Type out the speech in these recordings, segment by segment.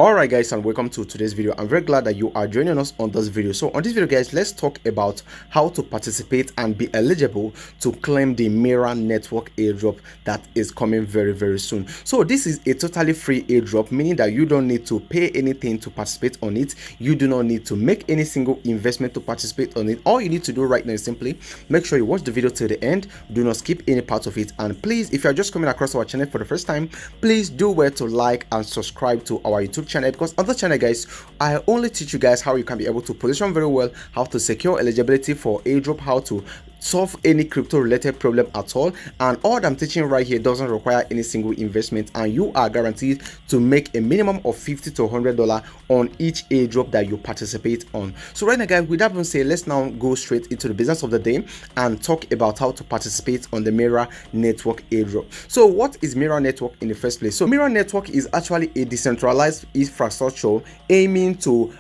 Alright guys, and welcome to today's video. I'm very glad that you are joining us on this video. So on this video guys, let's talk about how to participate and be eligible to claim the Mira network airdrop that is coming very soon. So this is a totally free airdrop, meaning that you don't need to pay anything to participate on it. You do not need to make any single investment to participate on it. All you need to do right now is simply make sure you watch the video till the end. Do not skip any part of it, and please, if you are just coming across our channel for the first time, please do well to like and subscribe to our YouTube channel, because on the channel guys, I only teach you guys how you can be able to position very well, how to secure eligibility for airdrop, how to solve any crypto related problem at all, and all that I'm teaching right here doesn't require any single investment, and you are guaranteed to make a minimum of $50 to $100 on each airdrop that you participate on. So right now guys, with that being said, let's now go straight into the business of the day and talk about how to participate on the Mira network airdrop. So what is Mira network in the first place? So Mira network is actually a decentralized infrastructure aiming to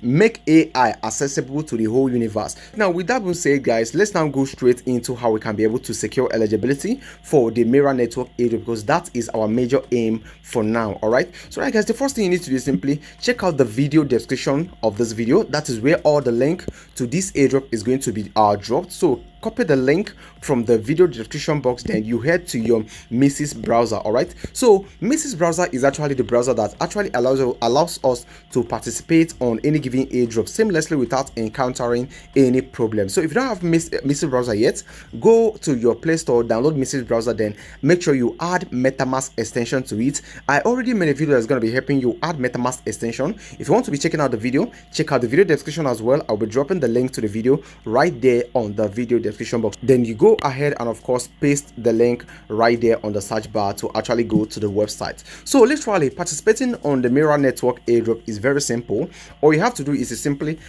make AI accessible to the whole universe. Now with that being said guys, let's now go straight into how we can be able to secure eligibility for the Mira network airdrop, because that is our major aim for now. All right, so right guys, the first thing you need to do is simply check out the video description of this video. That is where all the link to this airdrop is going to be dropped. So copy the link from the video description box, then you head to your Mrs. browser. All right, so Mrs. browser is actually the browser that actually allows us to participate on any given airdrop seamlessly without encountering any problem. So if you don't have Mrs. browser yet, go to your Play Store, download Mrs. browser, then make sure you add MetaMask extension to it. I already made a video that's going to be helping you add MetaMask extension. If you want to be checking out the video, check out the video description as well. I'll be dropping the link to the video right there on the video description box. Then you go ahead and of course paste the link right there on the search bar to actually go to the website. So literally participating on the Mira network airdrop is very simple. All you have to do is to simply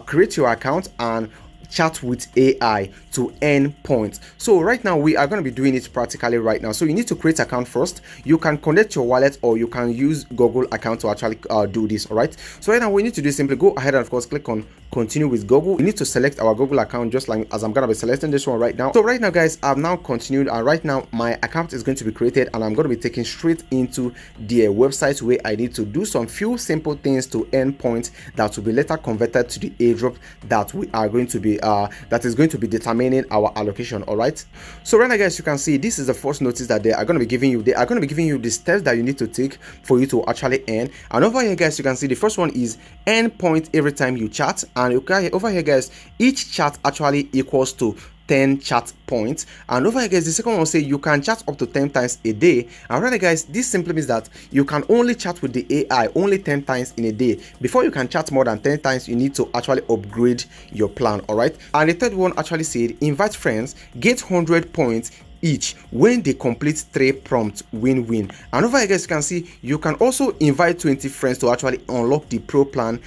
create your account and chat with AI to earn points. So right now we are going to be doing it practically right now. So you need to create an account first. You can connect your wallet or you can use Google account to actually do this. All right, so right now we need to do simply go ahead and of course click on continue with Google. We need to select our Google account, just like as I'm going to be selecting this one right now. So right now guys, I've now continued, and right now my account is going to be created, and I'm going to be taken straight into their website where I need to do some few simple things to earn points that will be later converted to the airdrop that we are going to be that is going to be determining our allocation. All right, so right now guys, you can see this is the first notice that they are going to be giving you. They are going to be giving you the steps that you need to take for you to actually earn. And over here guys, you can see the first one is earn points every time you chat, and okay, over here guys, each chat actually equals to 10 chat points. And over here guys, the second one will say you can chat up to 10 times a day. And right guys, this simply means that you can only chat with the AI only 10 times in a day. Before you can chat more than 10 times, you need to actually upgrade your plan. All right, and the third one actually said invite friends, get 100 points each when they complete 3 prompts, win-win. And over here guys, you can see you can also invite 20 friends to actually unlock the pro plan,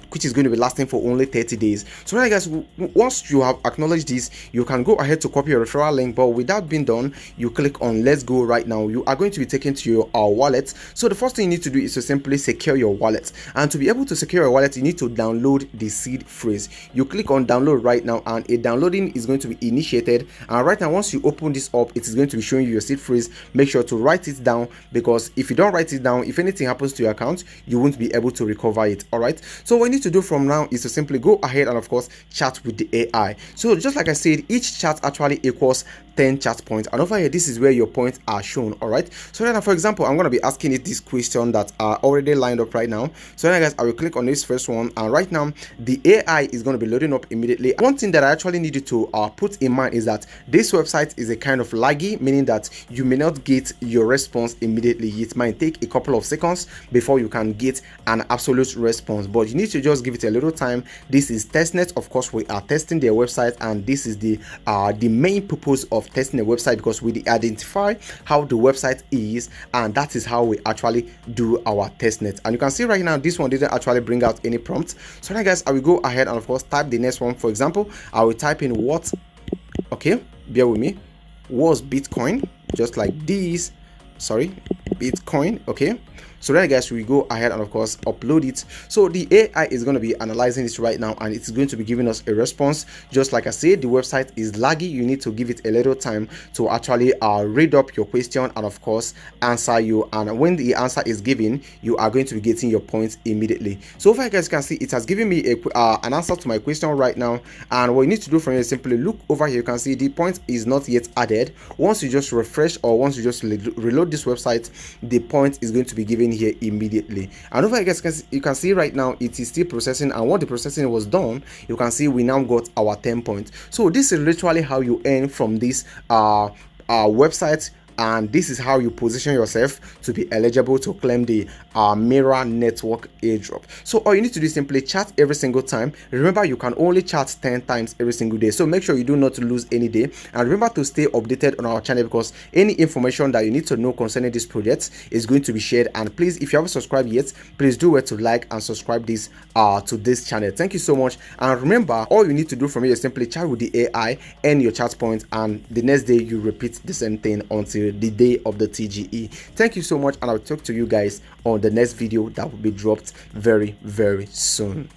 which is going to be lasting for only 30 days. So right guys, once you have acknowledged this, you can go ahead to copy your referral link, but without being done, you click on let's go. Right now you are going to be taken to your wallet. So the first thing you need to do is to simply secure your wallet, and to be able to secure your wallet, you need to download the seed phrase. You click on download right now, and a downloading is going to be initiated. And right now, once you open this up, it is going to be showing you your seed phrase. Make sure to write it down, because if you don't write it down, if anything happens to your account, you won't be able to recover it. All right, so what you need to do from now is to simply go ahead and of course chat with the AI. So just like I said, each chat actually equals 10 chat points, and over here this is where your points are shown. All right, so right now, for example, I'm going to be asking it this question that are already lined up right now. So now guys, I will click on this first one, and right now the AI is going to be loading up immediately. One thing that I actually needed to put in mind is that this website is a kind of laggy, meaning that you may not get your response immediately. It might take a couple of seconds before you can get an absolute response, but you need to just give it a little time. This is testnet. Of course, we are testing their website, and this is the main purpose of testing the website, because we identify how the website is, and that is how we actually do our testnet. And you can see right now this one didn't actually bring out any prompt. So now guys, I will go ahead and of course type the next one. For example, I will type in what, okay, bear with me, was Bitcoin, just like this, sorry, Bitcoin. Okay, So then guys, we go ahead and of course upload it. So the AI is going to be analyzing this right now, and it's going to be giving us a response. Just like I said, the website is laggy. You need to give it a little time to actually read up your question and of course answer you. And when the answer is given, you are going to be getting your points immediately. So if you guys can see, it has given me an answer to my question right now. And what you need to do from here is simply look over here. You can see the point is not yet added. Once you just refresh or once you just reload this website, the point is going to be given here immediately. And over, you guys you can see right now it is still processing, and once the processing was done, you can see we now got our 10 points. So this is literally how you earn from this website, and this is how you position yourself to be eligible to claim the Mira network airdrop. So all you need to do is simply chat every single time. Remember, you can only chat 10 times every single day, so make sure you do not lose any day. And remember to stay updated on our channel, because any information that you need to know concerning this project is going to be shared. And please, if you haven't subscribed yet, please do well to like and subscribe this to this channel. Thank you so much. And remember, all you need to do from here is simply chat with the AI, earn your chat points, and the next day you repeat the same thing until the day of the TGE. Thank you so much, and I'll talk to you guys on the next video that will be dropped very soon.